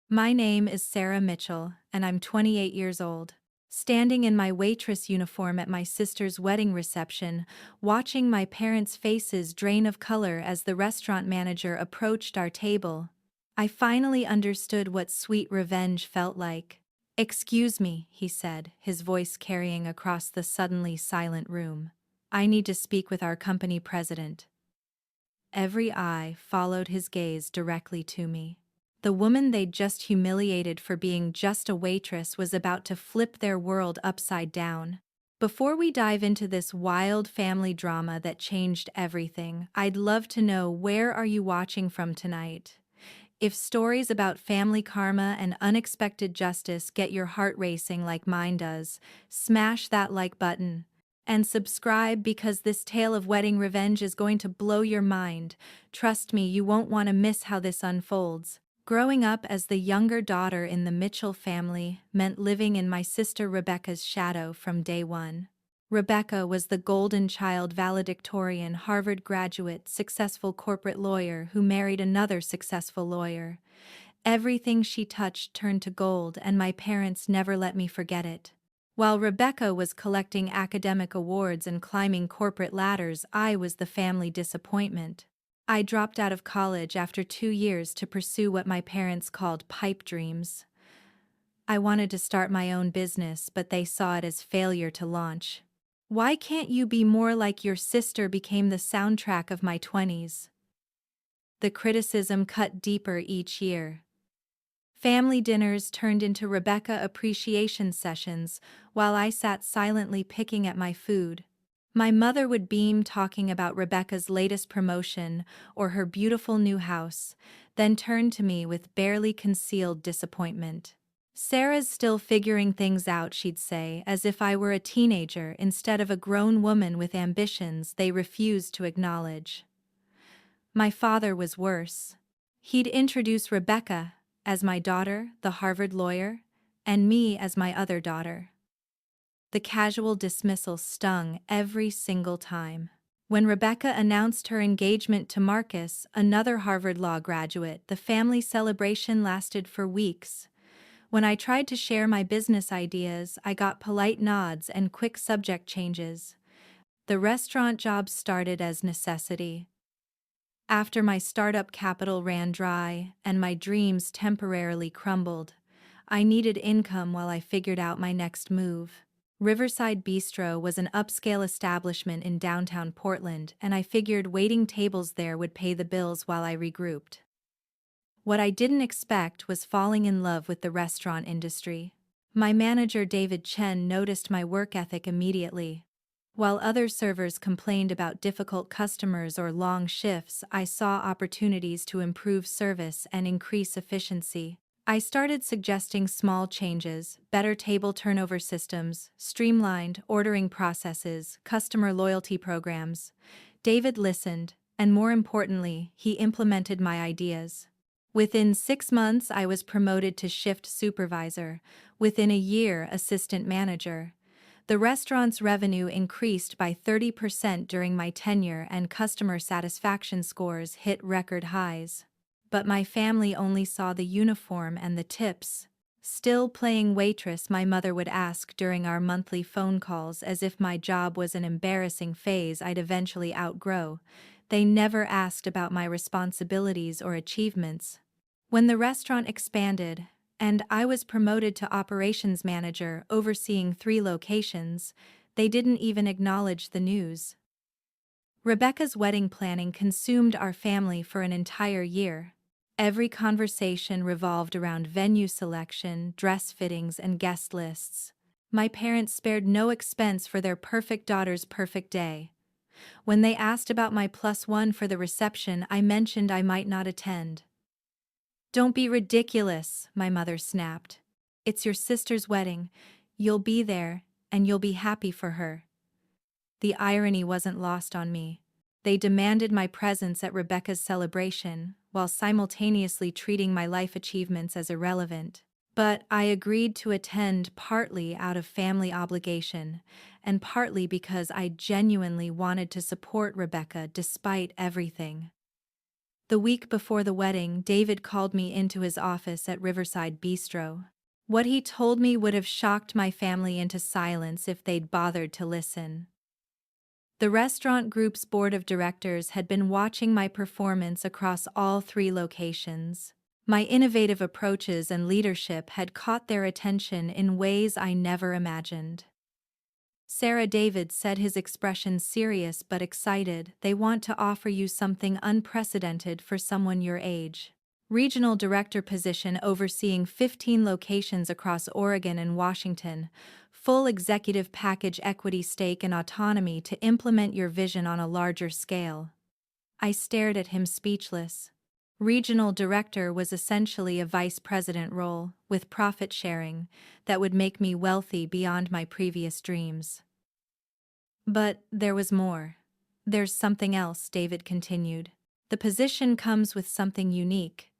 My name is Sarah Mitchell, and I'm 28 years old. Standing in my waitress uniform at my sister's wedding reception, watching my parents' faces drain of color as the restaurant manager approached our table, I finally understood what sweet revenge felt like. "Excuse me," he said, his voice carrying across the suddenly silent room. "I need to speak with our company president." Every eye followed his gaze directly to me. The woman they'd just humiliated for being just a waitress was about to flip their world upside down. Before we dive into this wild family drama that changed everything, I'd love to know, where are you watching from tonight? If stories about family karma and unexpected justice get your heart racing like mine does, smash that like button. And subscribe, because this tale of wedding revenge is going to blow your mind. Trust me, you won't want to miss how this unfolds. Growing up as the younger daughter in the Mitchell family meant living in my sister Rebecca's shadow from day one. Rebecca was the golden child valedictorian, Harvard graduate, successful corporate lawyer who married another successful lawyer. Everything she touched turned to gold, and my parents never let me forget it. While Rebecca was collecting academic awards and climbing corporate ladders, I was the family disappointment. I dropped out of college after 2 years to pursue what my parents called pipe dreams. I wanted to start my own business, but they saw it as failure to launch. "Why can't you be more like your sister?" became the soundtrack of my 20s. The criticism cut deeper each year. Family dinners turned into Rebecca appreciation sessions, while I sat silently picking at my food. My mother would beam, talking about Rebecca's latest promotion or her beautiful new house, then turn to me with barely concealed disappointment. "Sarah's still figuring things out," she'd say, as if I were a teenager instead of a grown woman with ambitions they refused to acknowledge. My father was worse. He'd introduce Rebecca as my daughter, the Harvard lawyer, and me as my other daughter. The casual dismissal stung every single time. When Rebecca announced her engagement to Marcus, another Harvard law graduate, the family celebration lasted for weeks. When I tried to share my business ideas, I got polite nods and quick subject changes. The restaurant job started as necessity. After my startup capital ran dry and my dreams temporarily crumbled, I needed income while I figured out my next move. Riverside Bistro was an upscale establishment in downtown Portland, and I figured waiting tables there would pay the bills while I regrouped. What I didn't expect was falling in love with the restaurant industry. My manager David Chen noticed my work ethic immediately. While other servers complained about difficult customers or long shifts, I saw opportunities to improve service and increase efficiency. I started suggesting small changes: better table turnover systems, streamlined ordering processes, customer loyalty programs. David listened, and more importantly, he implemented my ideas. Within 6 months, I was promoted to shift supervisor. Within a year, assistant manager. The restaurant's revenue increased by 30% during my tenure, and customer satisfaction scores hit record highs. But my family only saw the uniform and the tips. "Still playing waitress?" my mother would ask during our monthly phone calls, as if my job was an embarrassing phase I'd eventually outgrow. They never asked about my responsibilities or achievements. When the restaurant expanded, and I was promoted to operations manager, overseeing 3 locations, they didn't even acknowledge the news. Rebecca's wedding planning consumed our family for an entire year. Every conversation revolved around venue selection, dress fittings, and guest lists. My parents spared no expense for their perfect daughter's perfect day. When they asked about my +1 for the reception, I mentioned I might not attend. "Don't be ridiculous," my mother snapped. "It's your sister's wedding. You'll be there, and you'll be happy for her." The irony wasn't lost on me. They demanded my presence at Rebecca's celebration, while simultaneously treating my life achievements as irrelevant. But I agreed to attend, partly out of family obligation, and partly because I genuinely wanted to support Rebecca despite everything. The week before the wedding, David called me into his office at Riverside Bistro. What he told me would have shocked my family into silence if they'd bothered to listen. The restaurant group's board of directors had been watching my performance across all 3 locations. My innovative approaches and leadership had caught their attention in ways I never imagined. Sarah, David said, his expression serious but excited. They want to offer you something unprecedented for someone your age. Regional director position overseeing 15 locations across Oregon and Washington, full executive package, equity stake and autonomy to implement your vision on a larger scale. I stared at him speechless. Regional director was essentially a vice president role, with profit sharing, that would make me wealthy beyond my previous dreams. But there was more. There's something else, David continued. The position comes with something unique.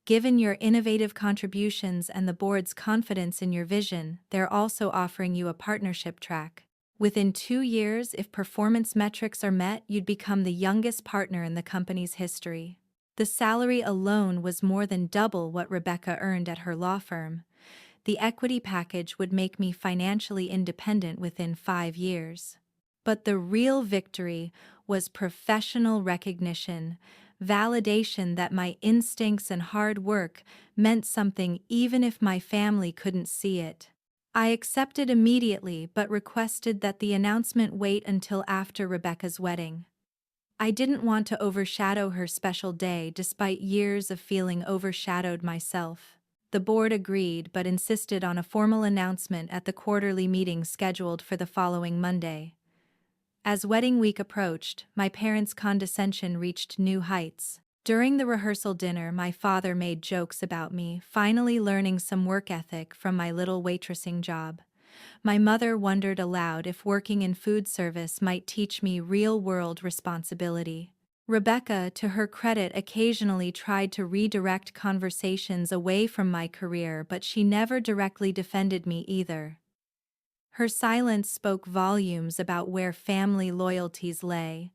Given your innovative contributions and the board's confidence in your vision, they're also offering you a partnership track. Within 2 years, if performance metrics are met, you'd become the youngest partner in the company's history. The salary alone was more than double what Rebecca earned at her law firm. The equity package would make me financially independent within 5 years. But the real victory was professional recognition, validation that my instincts and hard work meant something even if my family couldn't see it. I accepted immediately but requested that the announcement wait until after Rebecca's wedding. I didn't want to overshadow her special day despite years of feeling overshadowed myself. The board agreed but insisted on a formal announcement at the quarterly meeting scheduled for the following Monday. As wedding week approached, my parents' condescension reached new heights. During the rehearsal dinner, my father made jokes about me finally learning some work ethic from my little waitressing job. My mother wondered aloud if working in food service might teach me real-world responsibility. Rebecca, to her credit, occasionally tried to redirect conversations away from my career, but she never directly defended me either. Her silence spoke volumes about where family loyalties lay.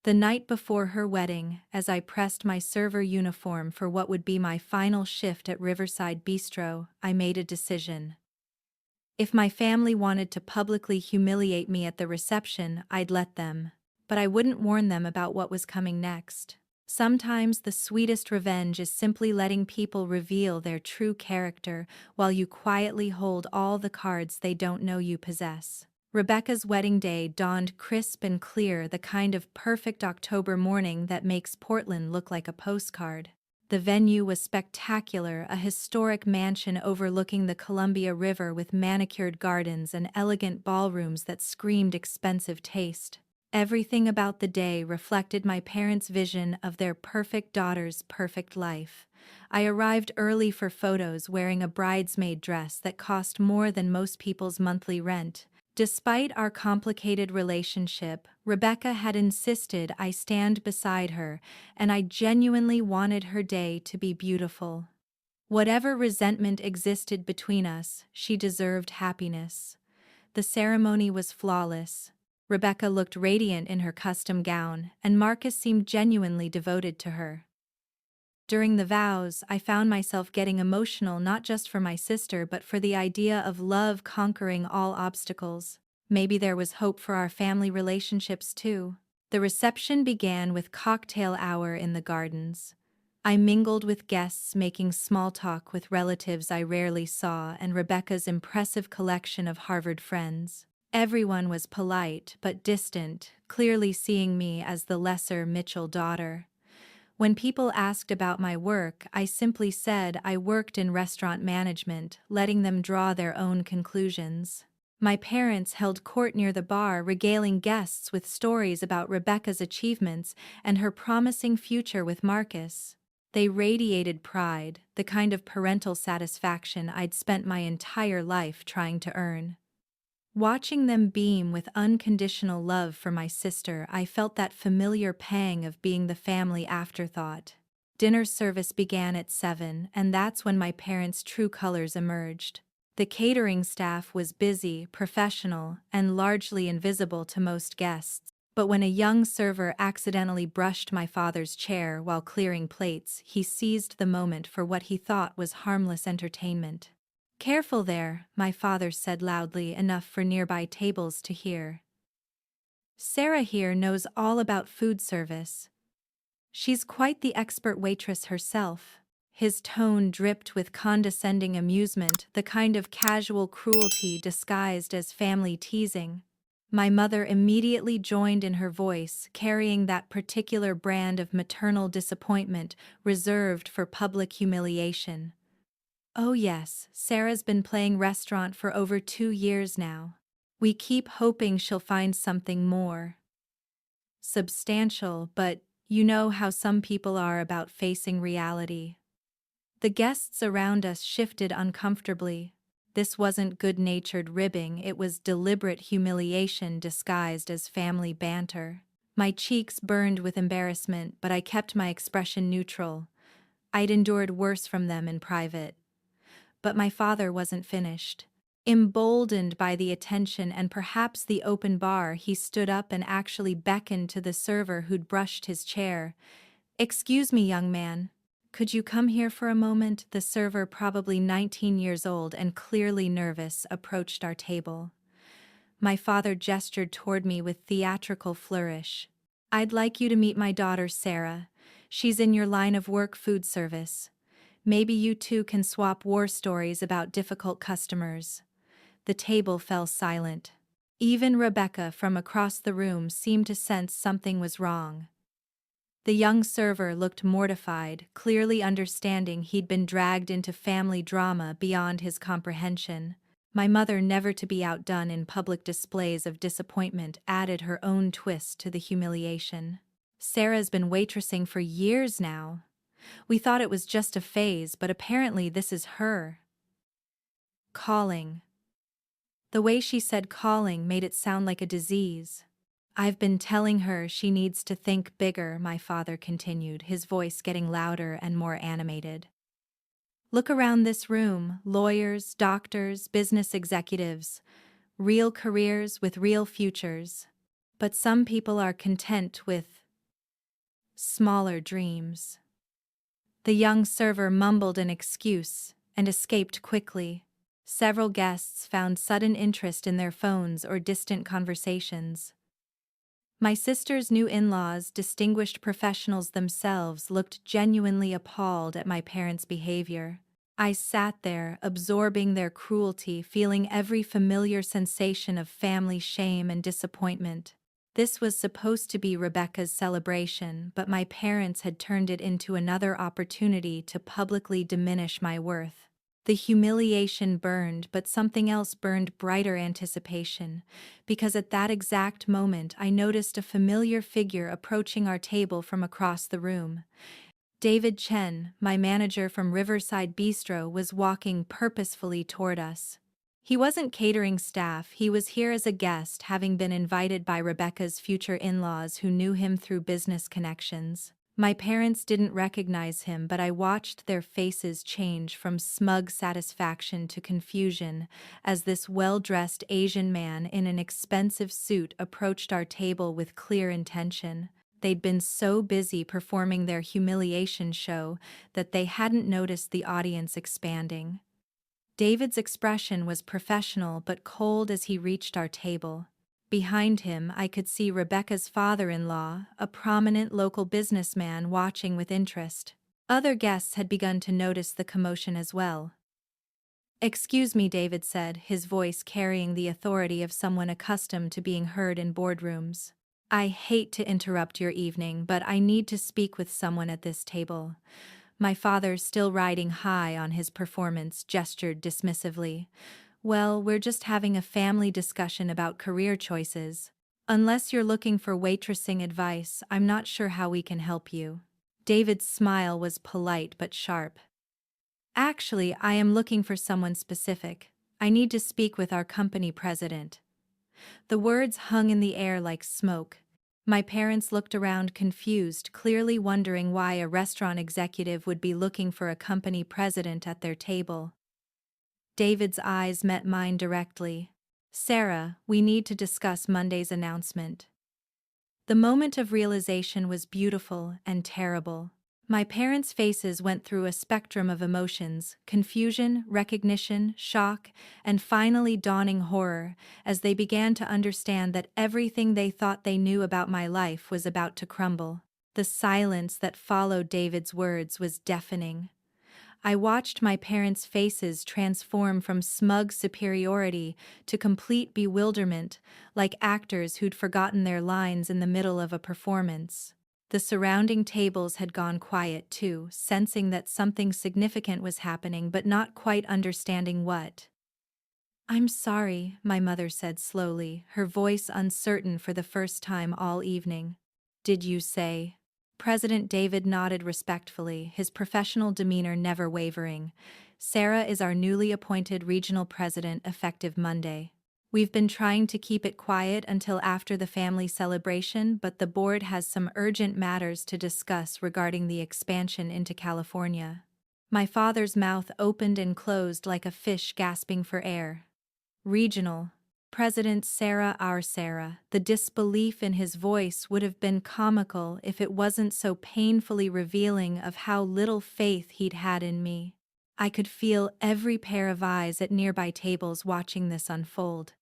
The night before her wedding, as I pressed my server uniform for what would be my final shift at Riverside Bistro, I made a decision. If my family wanted to publicly humiliate me at the reception, I'd let them. But I wouldn't warn them about what was coming next. Sometimes the sweetest revenge is simply letting people reveal their true character while you quietly hold all the cards they don't know you possess. Rebecca's wedding day dawned crisp and clear, the kind of perfect October morning that makes Portland look like a postcard. The venue was spectacular, a historic mansion overlooking the Columbia River with manicured gardens and elegant ballrooms that screamed expensive taste. Everything about the day reflected my parents' vision of their perfect daughter's perfect life. I arrived early for photos wearing a bridesmaid dress that cost more than most people's monthly rent. Despite our complicated relationship, Rebecca had insisted I stand beside her, and I genuinely wanted her day to be beautiful. Whatever resentment existed between us, she deserved happiness. The ceremony was flawless. Rebecca looked radiant in her custom gown, and Marcus seemed genuinely devoted to her. During the vows, I found myself getting emotional not just for my sister but for the idea of love conquering all obstacles. Maybe there was hope for our family relationships too. The reception began with cocktail hour in the gardens. I mingled with guests, making small talk with relatives I rarely saw and Rebecca's impressive collection of Harvard friends. Everyone was polite but distant, clearly seeing me as the lesser Mitchell daughter. When people asked about my work, I simply said I worked in restaurant management, letting them draw their own conclusions. My parents held court near the bar, regaling guests with stories about Rebecca's achievements and her promising future with Marcus. They radiated pride, the kind of parental satisfaction I'd spent my entire life trying to earn. Watching them beam with unconditional love for my sister, I felt that familiar pang of being the family afterthought. Dinner service began at 7, and that's when my parents' true colors emerged. The catering staff was busy, professional, and largely invisible to most guests. But when a young server accidentally brushed my father's chair while clearing plates, he seized the moment for what he thought was harmless entertainment. "Careful there," my father said loudly enough for nearby tables to hear. "Sarah here knows all about food service. She's quite the expert waitress herself." His tone dripped with condescending amusement, the kind of casual cruelty disguised as family teasing. My mother immediately joined in her voice, carrying that particular brand of maternal disappointment reserved for public humiliation. "Oh yes, Sarah's been playing restaurant for over 2 years now. We keep hoping she'll find something more substantial, but you know how some people are about facing reality." The guests around us shifted uncomfortably. This wasn't good-natured ribbing, it was deliberate humiliation disguised as family banter. My cheeks burned with embarrassment, but I kept my expression neutral. I'd endured worse from them in private. But my father wasn't finished. Emboldened by the attention and perhaps the open bar, he stood up and actually beckoned to the server who'd brushed his chair. "Excuse me, young man. Could you come here for a moment?" The server, probably 19 years old and clearly nervous, approached our table. My father gestured toward me with theatrical flourish. "I'd like you to meet my daughter, Sarah. She's in your line of work, food service. Maybe you two can swap war stories about difficult customers." The table fell silent. Even Rebecca from across the room seemed to sense something was wrong. The young server looked mortified, clearly understanding he'd been dragged into family drama beyond his comprehension. My mother, never to be outdone in public displays of disappointment, added her own twist to the humiliation. "Sarah's been waitressing for years now. We thought it was just a phase, but apparently this is her calling." The way she said calling made it sound like a disease. "I've been telling her she needs to think bigger," my father continued, his voice getting louder and more animated. "Look around this room: lawyers, doctors, business executives, real careers with real futures. But some people are content with smaller dreams." The young server mumbled an excuse and escaped quickly. Several guests found sudden interest in their phones or distant conversations. My sister's new in-laws, distinguished professionals themselves, looked genuinely appalled at my parents' behavior. I sat there, absorbing their cruelty, feeling every familiar sensation of family shame and disappointment. This was supposed to be Rebecca's celebration, but my parents had turned it into another opportunity to publicly diminish my worth. The humiliation burned, but something else burned brighter: anticipation, because at that exact moment I noticed a familiar figure approaching our table from across the room. David Chen, my manager from Riverside Bistro, was walking purposefully toward us. He wasn't catering staff, he was here as a guest, having been invited by Rebecca's future in-laws who knew him through business connections. My parents didn't recognize him, but I watched their faces change from smug satisfaction to confusion as this well-dressed Asian man in an expensive suit approached our table with clear intention. They'd been so busy performing their humiliation show that they hadn't noticed the audience expanding. David's expression was professional but cold as he reached our table. Behind him, I could see Rebecca's father-in-law, a prominent local businessman, watching with interest. Other guests had begun to notice the commotion as well. "Excuse me," David said, his voice carrying the authority of someone accustomed to being heard in boardrooms. "I hate to interrupt your evening, but I need to speak with someone at this table." My father, still riding high on his performance, gestured dismissively. "Well, we're just having a family discussion about career choices. Unless you're looking for waitressing advice, I'm not sure how we can help you." David's smile was polite but sharp. "Actually, I am looking for someone specific. I need to speak with our company president." The words hung in the air like smoke. My parents looked around confused, clearly wondering why a restaurant executive would be looking for a company president at their table. David's eyes met mine directly. "Sarah, we need to discuss Monday's announcement." The moment of realization was beautiful and terrible. My parents' faces went through a spectrum of emotions: confusion, recognition, shock, and finally dawning horror, as they began to understand that everything they thought they knew about my life was about to crumble. The silence that followed David's words was deafening. I watched my parents' faces transform from smug superiority to complete bewilderment, like actors who'd forgotten their lines in the middle of a performance. The surrounding tables had gone quiet too, sensing that something significant was happening but not quite understanding what. "I'm sorry," my mother said slowly, her voice uncertain for the first time all evening. "Did you say?" President David nodded respectfully, his professional demeanor never wavering. "Sarah is our newly appointed regional president effective Monday. We've been trying to keep it quiet until after the family celebration, but the board has some urgent matters to discuss regarding the expansion into California." My father's mouth opened and closed like a fish gasping for air. "Regional President Sarah, our Sarah." The disbelief in his voice would have been comical if it wasn't so painfully revealing of how little faith he'd had in me. I could feel every pair of eyes at nearby tables watching this unfold.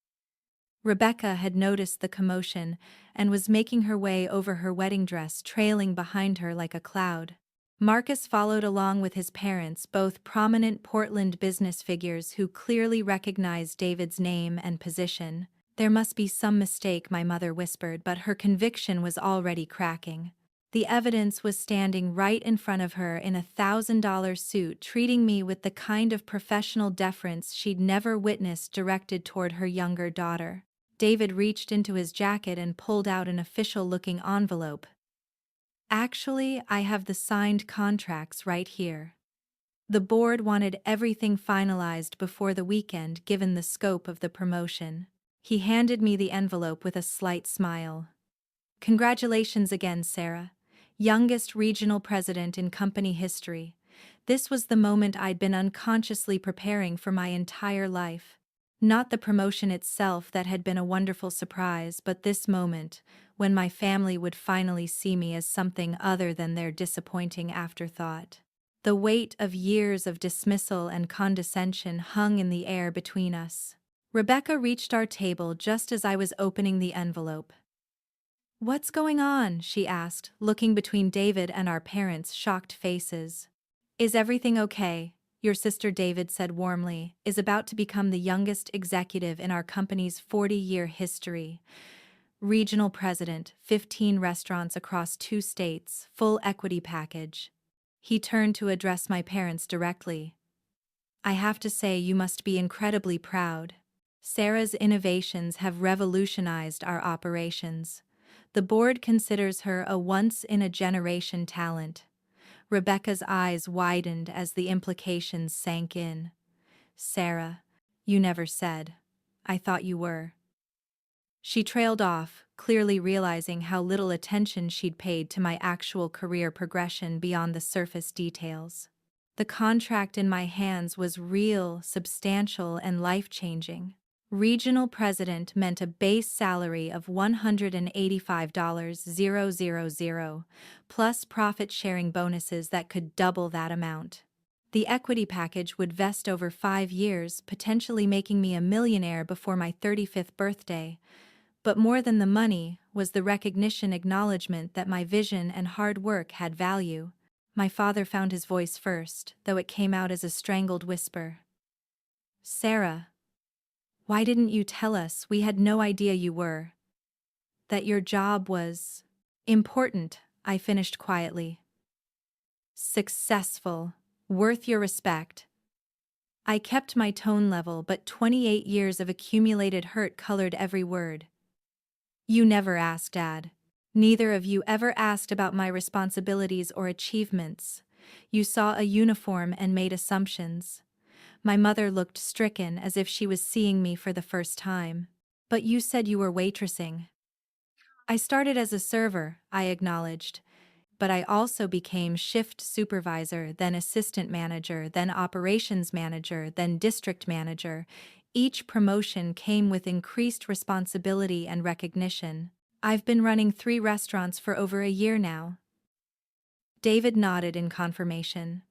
Rebecca had noticed the commotion and was making her way over her wedding dress, trailing behind her like a cloud. Marcus followed along with his parents, both prominent Portland business figures who clearly recognized David's name and position. "There must be some mistake," my mother whispered, but her conviction was already cracking. The evidence was standing right in front of her in $1,000 suit, treating me with the kind of professional deference she'd never witnessed directed toward her younger daughter. David reached into his jacket and pulled out an official-looking envelope. "Actually, I have the signed contracts right here. The board wanted everything finalized before the weekend given the scope of the promotion." He handed me the envelope with a slight smile. "Congratulations again, Sarah. Youngest regional president in company history." This was the moment I'd been unconsciously preparing for my entire life. Not the promotion itself that had been a wonderful surprise, but this moment, when my family would finally see me as something other than their disappointing afterthought. The weight of years of dismissal and condescension hung in the air between us. Rebecca reached our table just as I was opening the envelope. "What's going on?" she asked, looking between David and our parents' shocked faces. "Is everything okay?" "Your sister," David said warmly, "is about to become the youngest executive in our company's 40-year history. Regional president, 15 restaurants across 2 states, full equity package." He turned to address my parents directly. "I have to say you must be incredibly proud. Sarah's innovations have revolutionized our operations. The board considers her a once-in-a-generation talent." Rebecca's eyes widened as the implications sank in. "Sarah, you never said. I thought you were." She trailed off, clearly realizing how little attention she'd paid to my actual career progression beyond the surface details. The contract in my hands was real, substantial, and life-changing. Regional president meant a base salary of $185,000, plus profit-sharing bonuses that could double that amount. The equity package would vest over 5 years, potentially making me a millionaire before my 35th birthday. But more than the money was the recognition, acknowledgement that my vision and hard work had value. My father found his voice first, though it came out as a strangled whisper. "Sarah, why didn't you tell us? We had no idea you were. That your job was important," I finished quietly. "Successful, worth your respect." I kept my tone level, but 28 years of accumulated hurt colored every word. "You never asked, Dad. Neither of you ever asked about my responsibilities or achievements. You saw a uniform and made assumptions." My mother looked stricken, as if she was seeing me for the first time. "But you said you were waitressing." "I started as a server," I acknowledged. "But I also became shift supervisor, then assistant manager, then operations manager, then district manager. Each promotion came with increased responsibility and recognition." I've been running 3 restaurants for over a year now. David nodded in confirmation.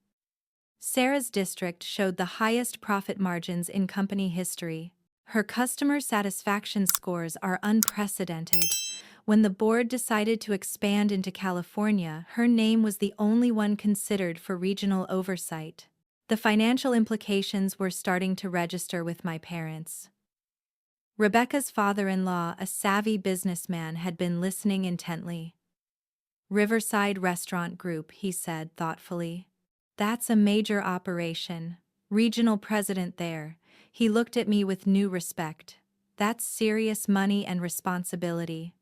Sarah's district showed the highest profit margins in company history. Her customer satisfaction scores are unprecedented. When the board decided to expand into California, her name was the only one considered for regional oversight. The financial implications were starting to register with my parents. Rebecca's father-in-law, a savvy businessman, had been listening intently. Riverside Restaurant Group, he said thoughtfully. That's a major operation. Regional president there. He looked at me with new respect. That's serious money and responsibility.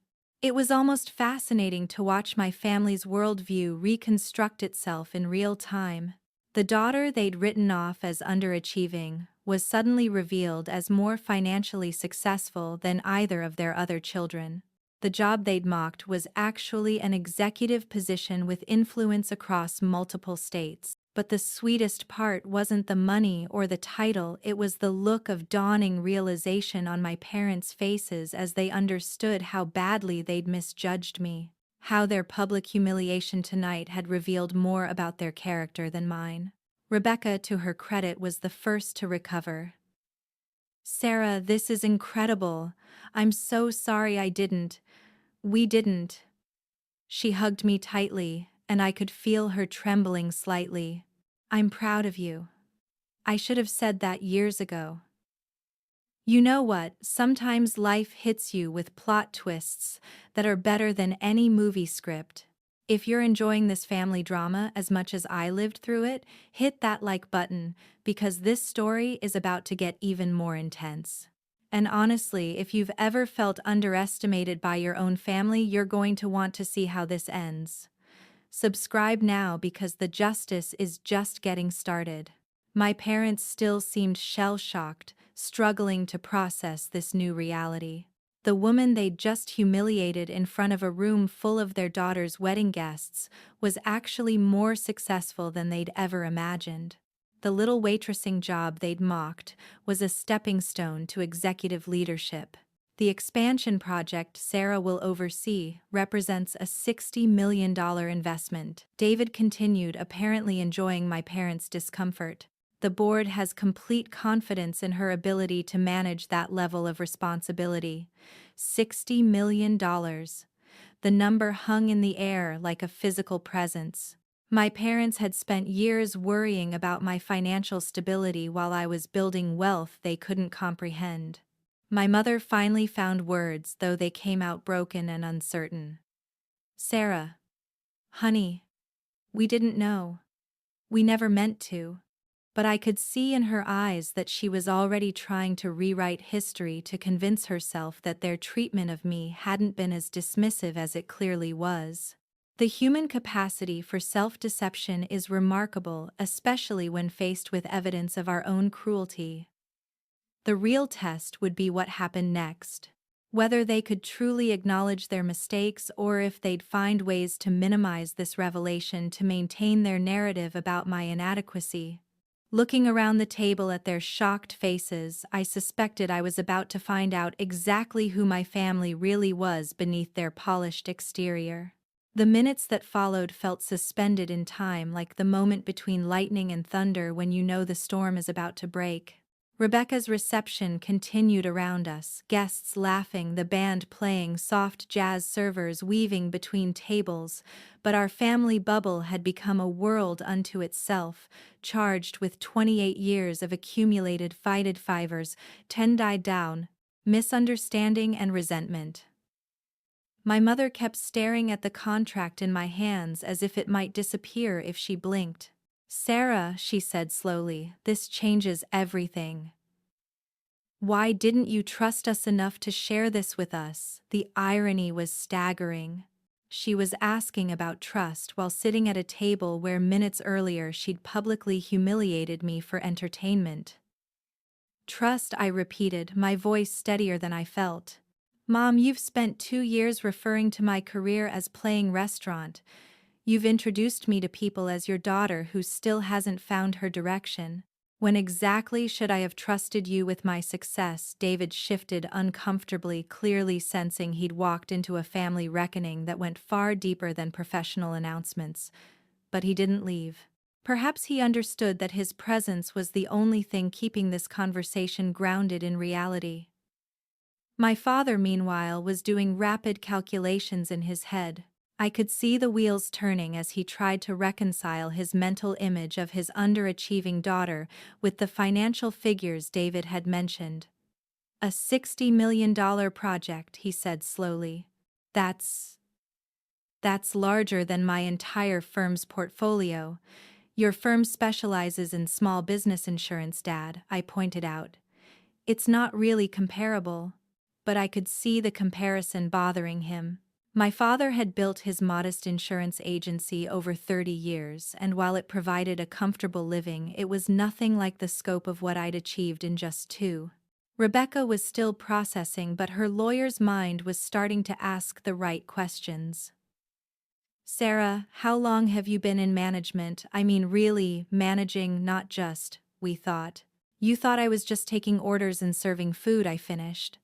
It was almost fascinating to watch my family's worldview reconstruct itself in real time. The daughter they'd written off as underachieving was suddenly revealed as more financially successful than either of their other children. The job they'd mocked was actually an executive position with influence across multiple states. But the sweetest part wasn't the money or the title, it was the look of dawning realization on my parents' faces as they understood how badly they'd misjudged me, how their public humiliation tonight had revealed more about their character than mine. Rebecca, to her credit, was the first to recover. "Sarah, this is incredible. I'm so sorry we didn't." She hugged me tightly, and I could feel her trembling slightly. "I'm proud of you. I should have said that years ago." You know what? Sometimes life hits you with plot twists that are better than any movie script. If you're enjoying this family drama as much as I lived through it, hit that like button, because this story is about to get even more intense. And honestly, if you've ever felt underestimated by your own family, you're going to want to see how this ends. Subscribe now because the justice is just getting started. My parents still seemed shell-shocked, struggling to process this new reality. The woman they'd just humiliated in front of a room full of their daughter's wedding guests was actually more successful than they'd ever imagined. The little waitressing job they'd mocked was a stepping stone to executive leadership. The expansion project Sarah will oversee represents a $60 million investment. David continued, apparently enjoying my parents' discomfort. The board has complete confidence in her ability to manage that level of responsibility. $60 million. The number hung in the air like a physical presence. My parents had spent years worrying about my financial stability while I was building wealth they couldn't comprehend. My mother finally found words, though they came out broken and uncertain. "Sarah. Honey. We didn't know. We never meant to." But I could see in her eyes that she was already trying to rewrite history to convince herself that their treatment of me hadn't been as dismissive as it clearly was. The human capacity for self-deception is remarkable, especially when faced with evidence of our own cruelty. The real test would be what happened next. Whether they could truly acknowledge their mistakes or if they'd find ways to minimize this revelation to maintain their narrative about my inadequacy. Looking around the table at their shocked faces, I suspected I was about to find out exactly who my family really was beneath their polished exterior. The minutes that followed felt suspended in time, like the moment between lightning and thunder when you know the storm is about to break. Rebecca's reception continued around us, guests laughing, the band playing, soft jazz servers weaving between tables, but our family bubble had become a world unto itself, charged with 28 years of accumulated fighted fivers, 10 died down, misunderstanding and resentment. My mother kept staring at the contract in my hands as if it might disappear if she blinked. "Sarah," she said slowly, "this changes everything. Why didn't you trust us enough to share this with us?" The irony was staggering. She was asking about trust while sitting at a table where minutes earlier she'd publicly humiliated me for entertainment. "Trust," I repeated, my voice steadier than I felt. "Mom, you've spent 2 years referring to my career as playing restaurant. You've introduced me to people as your daughter who still hasn't found her direction. When exactly should I have trusted you with my success? David shifted uncomfortably, clearly sensing he'd walked into a family reckoning that went far deeper than professional announcements. But he didn't leave. Perhaps he understood that his presence was the only thing keeping this conversation grounded in reality. My father, meanwhile, was doing rapid calculations in his head. I could see the wheels turning as he tried to reconcile his mental image of his underachieving daughter with the financial figures David had mentioned. "A $60 million project," he said slowly. That's larger than my entire firm's portfolio. Your firm specializes in small business insurance, Dad, I pointed out. It's not really comparable. But I could see the comparison bothering him. My father had built his modest insurance agency over 30 years, and while it provided a comfortable living, it was nothing like the scope of what I'd achieved in just 2. Rebecca was still processing, but her lawyer's mind was starting to ask the right questions. "Sarah, how long have you been in management? I mean, really, managing, not just, we thought." "You thought I was just taking orders and serving food," I finished.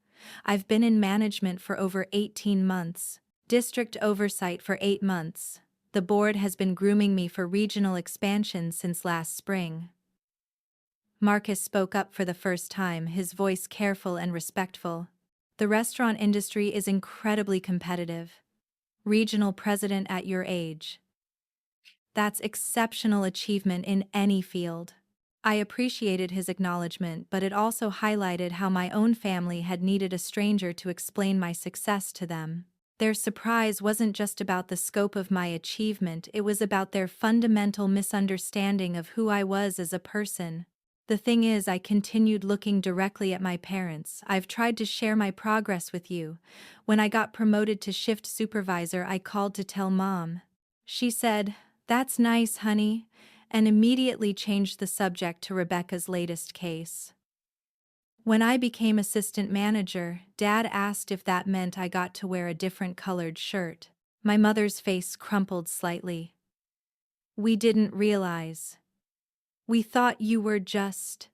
"I've been in management for over 18 months. District oversight for 8 months. The board has been grooming me for regional expansion since last spring." Marcus spoke up for the first time, his voice careful and respectful. "The restaurant industry is incredibly competitive. Regional president at your age. That's exceptional achievement in any field." I appreciated his acknowledgement, but it also highlighted how my own family had needed a stranger to explain my success to them. Their surprise wasn't just about the scope of my achievement, it was about their fundamental misunderstanding of who I was as a person. "The thing is," I continued, looking directly at my parents, "I've tried to share my progress with you. When I got promoted to shift supervisor, I called to tell Mom. She said, 'That's nice, honey,' and immediately changed the subject to Rebecca's latest case. When I became assistant manager, Dad asked if that meant I got to wear a different colored shirt. My mother's face crumpled slightly. "We didn't realize. We thought you were just.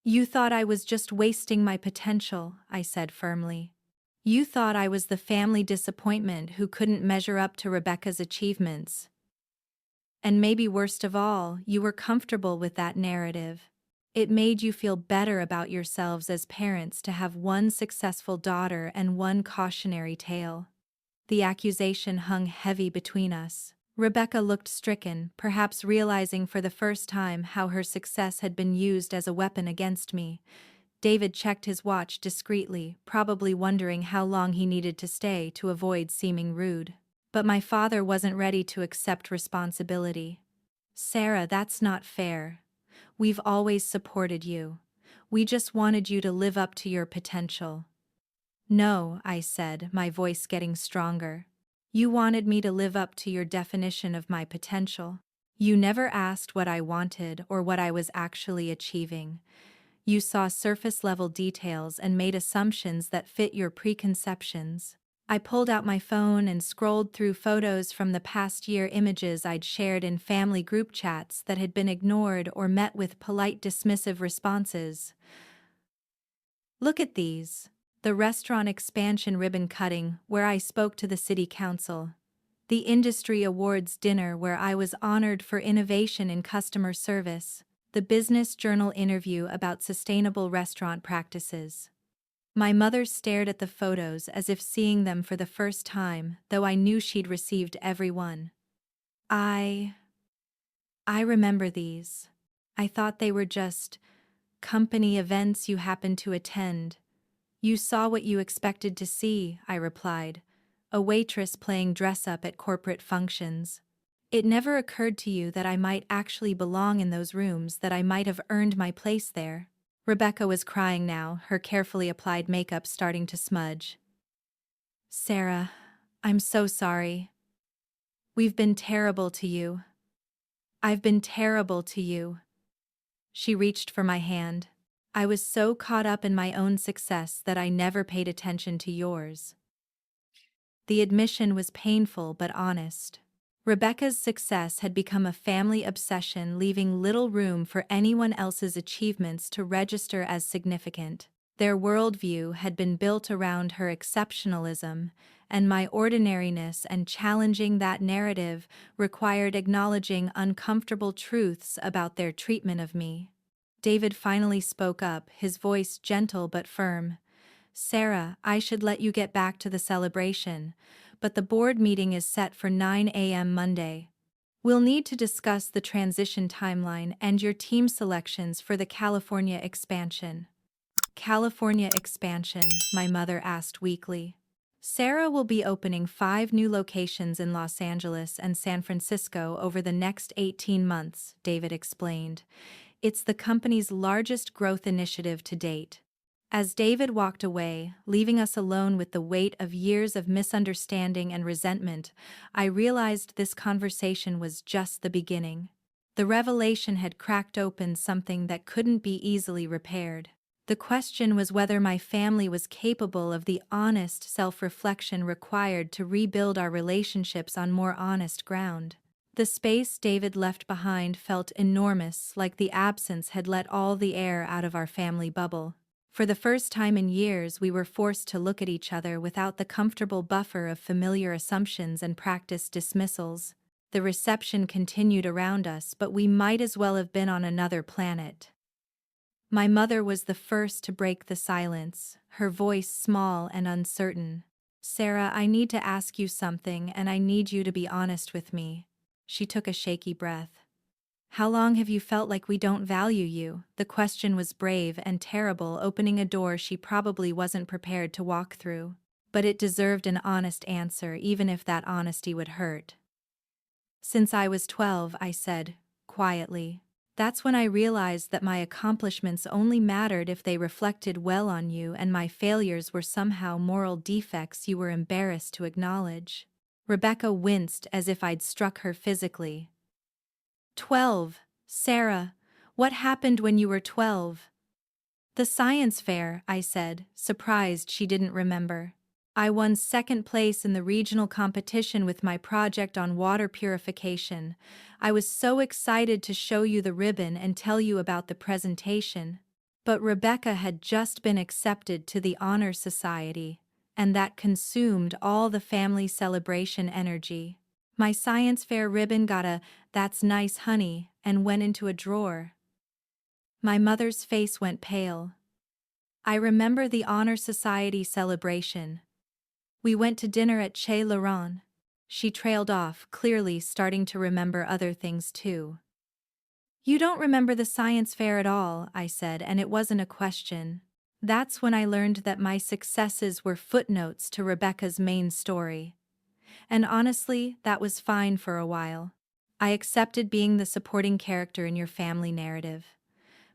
You thought I was just wasting my potential," I said firmly. "You thought I was the family disappointment who couldn't measure up to Rebecca's achievements. And maybe worst of all, you were comfortable with that narrative. It made you feel better about yourselves as parents to have one successful daughter and one cautionary tale." The accusation hung heavy between us. Rebecca looked stricken, perhaps realizing for the first time how her success had been used as a weapon against me. David checked his watch discreetly, probably wondering how long he needed to stay to avoid seeming rude. But my father wasn't ready to accept responsibility. "Sarah, that's not fair. We've always supported you. We just wanted you to live up to your potential." "No," I said, my voice getting stronger. "You wanted me to live up to your definition of my potential. You never asked what I wanted or what I was actually achieving. You saw surface-level details and made assumptions that fit your preconceptions." I pulled out my phone and scrolled through photos from the past year, images I'd shared in family group chats that had been ignored or met with polite dismissive responses. "Look at these. The restaurant expansion ribbon cutting, where I spoke to the city council. The industry awards dinner, where I was honored for innovation in customer service. The Business Journal interview about sustainable restaurant practices." My mother stared at the photos as if seeing them for the first time, though I knew she'd received every one. I remember these. I thought they were just company events you happened to attend." "You saw what you expected to see," I replied. "A waitress playing dress-up at corporate functions. It never occurred to you that I might actually belong in those rooms, that I might have earned my place there." Rebecca was crying now, her carefully applied makeup starting to smudge. "Sarah, I'm so sorry. We've been terrible to you. I've been terrible to you." She reached for my hand. "I was so caught up in my own success that I never paid attention to yours." The admission was painful but honest. Rebecca's success had become a family obsession, leaving little room for anyone else's achievements to register as significant. Their worldview had been built around her exceptionalism, and my ordinariness, and challenging that narrative required acknowledging uncomfortable truths about their treatment of me. David finally spoke up, his voice gentle but firm. "Sarah, I should let you get back to the celebration, but the board meeting is set for 9 a.m. Monday. We'll need to discuss the transition timeline and your team selections for the California expansion." California expansion, my mother asked weakly. "Sarah will be opening 5 new locations in Los Angeles and San Francisco over the next 18 months, David explained. It's the company's largest growth initiative to date. As David walked away, leaving us alone with the weight of years of misunderstanding and resentment, I realized this conversation was just the beginning. The revelation had cracked open something that couldn't be easily repaired. The question was whether my family was capable of the honest self-reflection required to rebuild our relationships on more honest ground. The space David left behind felt enormous, like the absence had let all the air out of our family bubble. For the first time in years, we were forced to look at each other without the comfortable buffer of familiar assumptions and practiced dismissals. The reception continued around us, but we might as well have been on another planet. My mother was the first to break the silence, her voice small and uncertain. "Sarah, I need to ask you something, and I need you to be honest with me." She took a shaky breath. "How long have you felt like we don't value you?" The question was brave and terrible, opening a door she probably wasn't prepared to walk through. But it deserved an honest answer, even if that honesty would hurt. "Since I was 12, I said, quietly. "That's when I realized that my accomplishments only mattered if they reflected well on you, and my failures were somehow moral defects you were embarrassed to acknowledge." Rebecca winced as if I'd struck her physically. 12, Sarah, what happened when you were 12? "The science fair," I said, surprised she didn't remember. "I won second place in the regional competition with my project on water purification. I was so excited to show you the ribbon and tell you about the presentation." But Rebecca had just been accepted to the Honor Society, and that consumed all the family celebration energy. My science fair ribbon got a "that's nice, honey," and went into a drawer. My mother's face went pale. "I remember the Honor Society celebration. We went to dinner at Chez Laurent." She trailed off, clearly starting to remember other things too. "You don't remember the science fair at all," I said, and it wasn't a question. That's when I learned that my successes were footnotes to Rebecca's main story. And honestly, that was fine for a while. I accepted being the supporting character in your family narrative.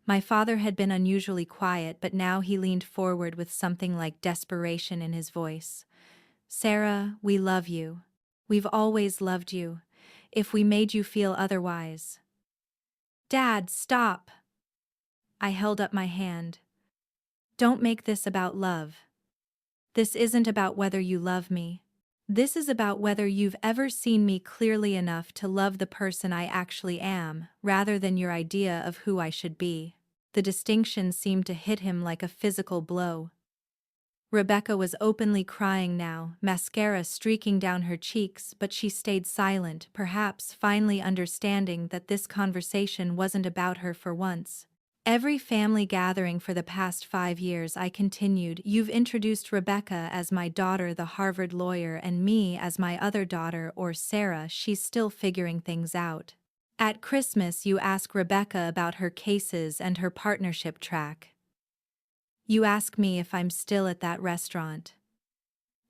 My father had been unusually quiet, but now he leaned forward with something like desperation in his voice. "Sarah, we love you. We've always loved you. If we made you feel otherwise." "Dad, stop!" I held up my hand. "Don't make this about love. This isn't about whether you love me. This is about whether you've ever seen me clearly enough to love the person I actually am, rather than your idea of who I should be." The distinction seemed to hit him like a physical blow. Rebecca was openly crying now, mascara streaking down her cheeks, but she stayed silent, perhaps finally understanding that this conversation wasn't about her for once. "Every family gathering for the past 5 years," I continued, "you've introduced Rebecca as my daughter, the Harvard lawyer, and me as my other daughter, or Sarah, she's still figuring things out. At Christmas you ask Rebecca about her cases and her partnership track. You ask me if I'm still at that restaurant.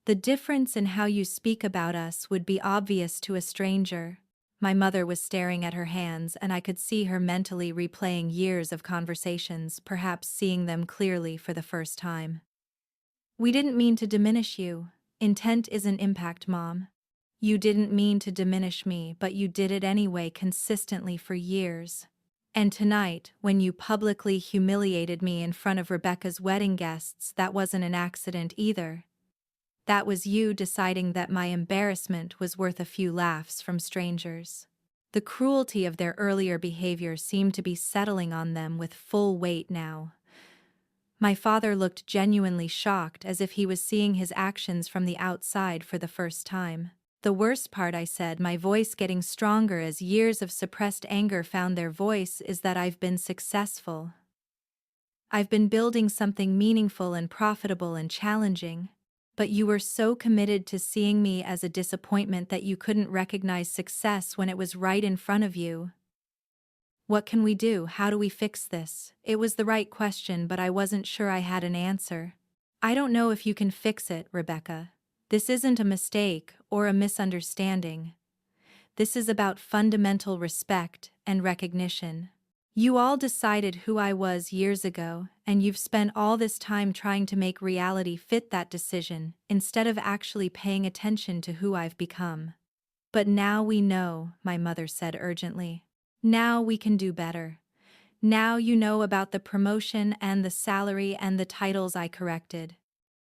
The difference in how you speak about us would be obvious to a stranger." My mother was staring at her hands, and I could see her mentally replaying years of conversations, perhaps seeing them clearly for the first time. "We didn't mean to diminish you. Intent isn't impact, Mom. You didn't mean to diminish me, but you did it anyway, consistently for years. And tonight, when you publicly humiliated me in front of Rebecca's wedding guests, that wasn't an accident either. That was you deciding that my embarrassment was worth a few laughs from strangers. The cruelty of their earlier behavior seemed to be settling on them with full weight now. My father looked genuinely shocked, as if he was seeing his actions from the outside for the first time. The worst part, I said, my voice getting stronger as years of suppressed anger found their voice, is that I've been successful. I've been building something meaningful and profitable and challenging. But you were so committed to seeing me as a disappointment that you couldn't recognize success when it was right in front of you. What can we do? How do we fix this? It was the right question, but I wasn't sure I had an answer. I don't know if you can fix it, Rebecca. This isn't a mistake or a misunderstanding. This is about fundamental respect and recognition. You all decided who I was years ago, and you've spent all this time trying to make reality fit that decision, instead of actually paying attention to who I've become. But now we know, my mother said urgently. Now we can do better. Now you know about the promotion and the salary and the titles I corrected.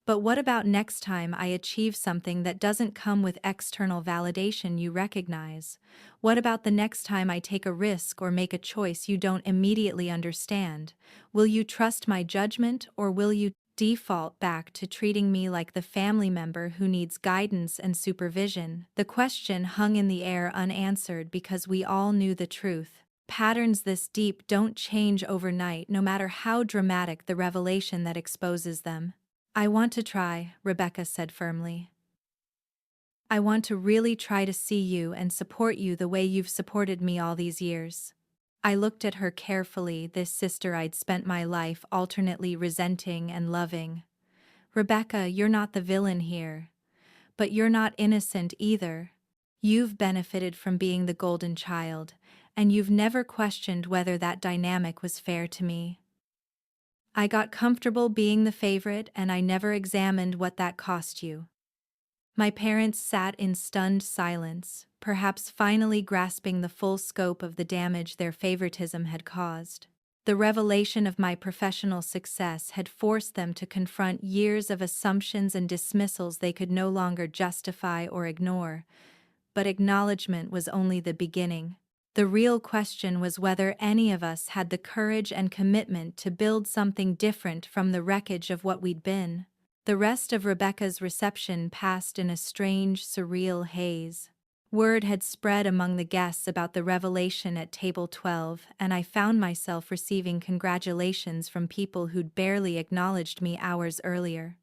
But what about next time I achieve something that doesn't come with external validation you recognize? What about the next time I take a risk or make a choice you don't immediately understand? Will you trust my judgment, or will you default back to treating me like the family member who needs guidance and supervision? The question hung in the air unanswered because we all knew the truth. Patterns this deep don't change overnight, no matter how dramatic the revelation that exposes them. I want to try, Rebecca said firmly. I want to really try to see you and support you the way you've supported me all these years. I looked at her carefully, this sister I'd spent my life alternately resenting and loving. Rebecca, you're not the villain here. But you're not innocent either. You've benefited from being the golden child, and you've never questioned whether that dynamic was fair to me. I got comfortable being the favorite, and I never examined what that cost you. My parents sat in stunned silence, perhaps finally grasping the full scope of the damage their favoritism had caused. The revelation of my professional success had forced them to confront years of assumptions and dismissals they could no longer justify or ignore. But acknowledgement was only the beginning. The real question was whether any of us had the courage and commitment to build something different from the wreckage of what we'd been. The rest of Rebecca's reception passed in a strange, surreal haze. Word had spread among the guests about the revelation at table 12, and I found myself receiving congratulations from people who'd barely acknowledged me hours earlier.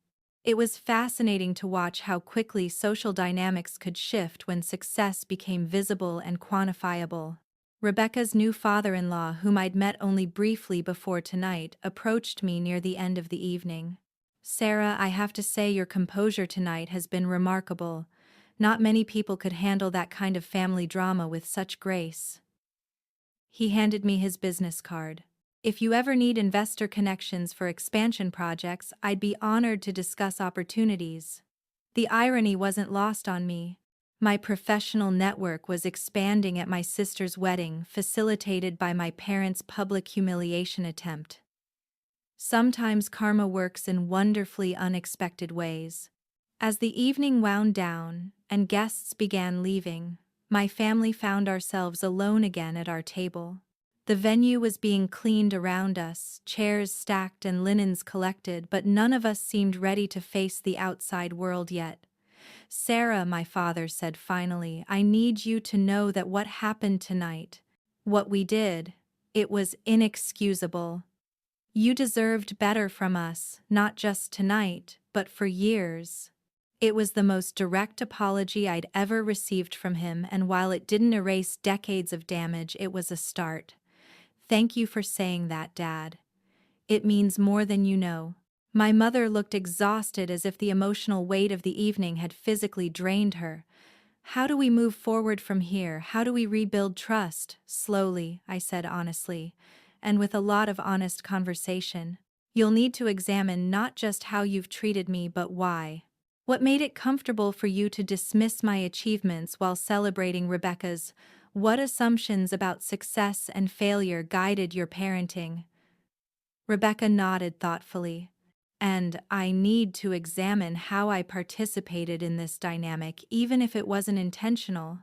It was fascinating to watch how quickly social dynamics could shift when success became visible and quantifiable. Rebecca's new father-in-law, whom I'd met only briefly before tonight, approached me near the end of the evening. Sarah, I have to say your composure tonight has been remarkable. Not many people could handle that kind of family drama with such grace. He handed me his business card. If you ever need investor connections for expansion projects, I'd be honored to discuss opportunities. The irony wasn't lost on me. My professional network was expanding at my sister's wedding, facilitated by my parents' public humiliation attempt. Sometimes karma works in wonderfully unexpected ways. As the evening wound down and guests began leaving, my family found ourselves alone again at our table. The venue was being cleaned around us, chairs stacked and linens collected, but none of us seemed ready to face the outside world yet. Sarah, my father said finally, I need you to know that what happened tonight, what we did, it was inexcusable. You deserved better from us, not just tonight, but for years. It was the most direct apology I'd ever received from him, and while it didn't erase decades of damage, it was a start. Thank you for saying that, Dad. It means more than you know. My mother looked exhausted, as if the emotional weight of the evening had physically drained her. How do we move forward from here? How do we rebuild trust? Slowly, I said honestly, and with a lot of honest conversation. You'll need to examine not just how you've treated me, but why. What made it comfortable for you to dismiss my achievements while celebrating Rebecca's? What assumptions about success and failure guided your parenting? Rebecca nodded thoughtfully. And I need to examine how I participated in this dynamic, even if it wasn't intentional.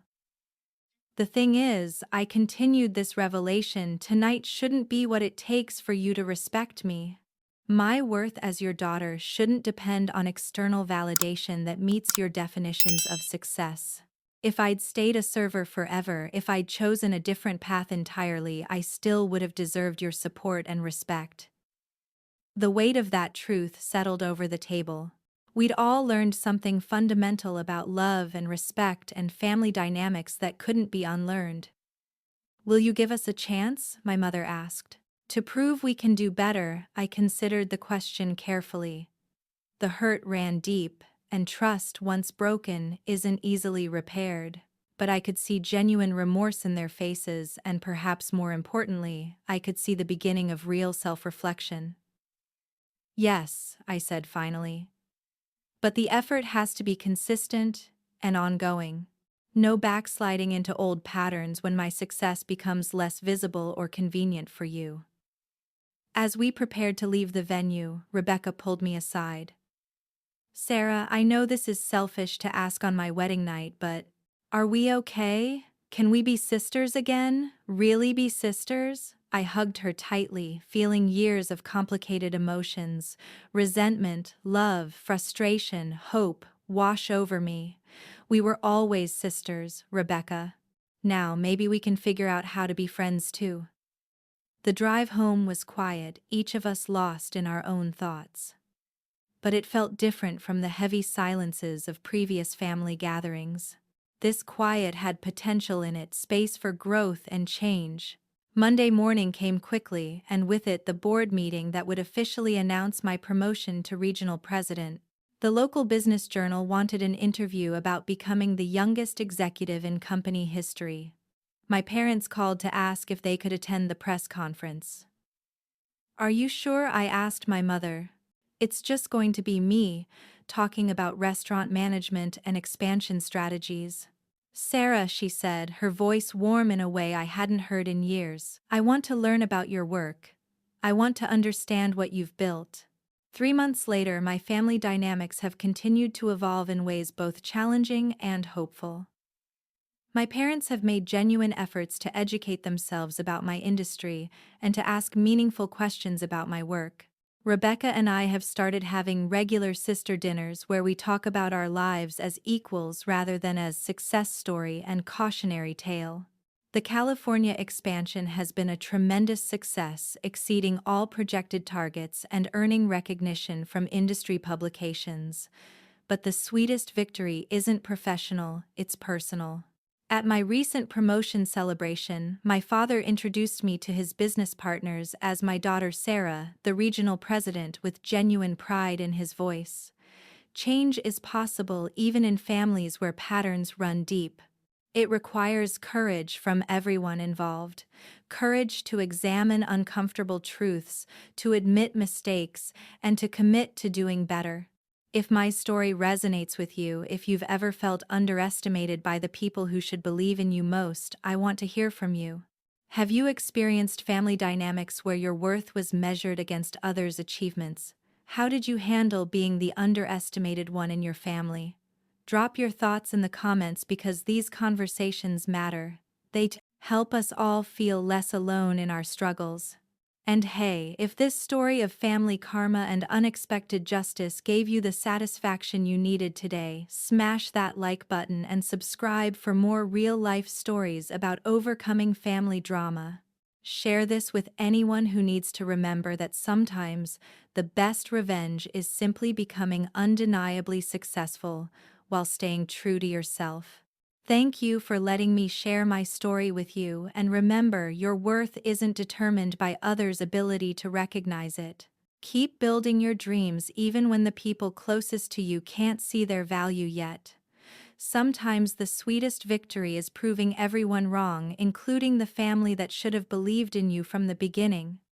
The thing is, I continued this revelation. Tonight shouldn't be what it takes for you to respect me. My worth as your daughter shouldn't depend on external validation that meets your definitions of success. If I'd stayed a server forever, if I'd chosen a different path entirely, I still would have deserved your support and respect. The weight of that truth settled over the table. We'd all learned something fundamental about love and respect and family dynamics that couldn't be unlearned. Will you give us a chance? My mother asked. To prove we can do better, I considered the question carefully. The hurt ran deep, and trust, once broken, isn't easily repaired. But I could see genuine remorse in their faces, and perhaps more importantly, I could see the beginning of real self-reflection. Yes, I said finally. But the effort has to be consistent and ongoing. No backsliding into old patterns when my success becomes less visible or convenient for you. As we prepared to leave the venue, Rebecca pulled me aside. Sarah, I know this is selfish to ask on my wedding night, but are we okay? Can we be sisters again? Really be sisters? I hugged her tightly, feeling years of complicated emotions, resentment, love, frustration, hope, wash over me. We were always sisters, Rebecca. Now maybe we can figure out how to be friends too. The drive home was quiet, each of us lost in our own thoughts. But it felt different from the heavy silences of previous family gatherings. This quiet had potential in it, space for growth and change. Monday morning came quickly, and with it the board meeting that would officially announce my promotion to regional president. The local business journal wanted an interview about becoming the youngest executive in company history. My parents called to ask if they could attend the press conference. Are you sure? I asked my mother. It's just going to be me, talking about restaurant management and expansion strategies. Sarah, she said, her voice warm in a way I hadn't heard in years. I want to learn about your work. I want to understand what you've built. 3 months later, my family dynamics have continued to evolve in ways both challenging and hopeful. My parents have made genuine efforts to educate themselves about my industry and to ask meaningful questions about my work. Rebecca and I have started having regular sister dinners where we talk about our lives as equals rather than as success story and cautionary tale. The California expansion has been a tremendous success, exceeding all projected targets and earning recognition from industry publications. But the sweetest victory isn't professional, it's personal. At my recent promotion celebration, my father introduced me to his business partners as my daughter Sarah, the regional president, with genuine pride in his voice. Change is possible even in families where patterns run deep. It requires courage from everyone involved. Courage to examine uncomfortable truths, to admit mistakes, and to commit to doing better. If my story resonates with you, if you've ever felt underestimated by the people who should believe in you most, I want to hear from you. Have you experienced family dynamics where your worth was measured against others' achievements? How did you handle being the underestimated one in your family? Drop your thoughts in the comments because these conversations matter. They help us all feel less alone in our struggles. And hey, if this story of family karma and unexpected justice gave you the satisfaction you needed today, smash that like button and subscribe for more real-life stories about overcoming family drama. Share this with anyone who needs to remember that sometimes the best revenge is simply becoming undeniably successful while staying true to yourself. Thank you for letting me share my story with you, and remember, your worth isn't determined by others' ability to recognize it. Keep building your dreams even when the people closest to you can't see their value yet. Sometimes the sweetest victory is proving everyone wrong, including the family that should have believed in you from the beginning.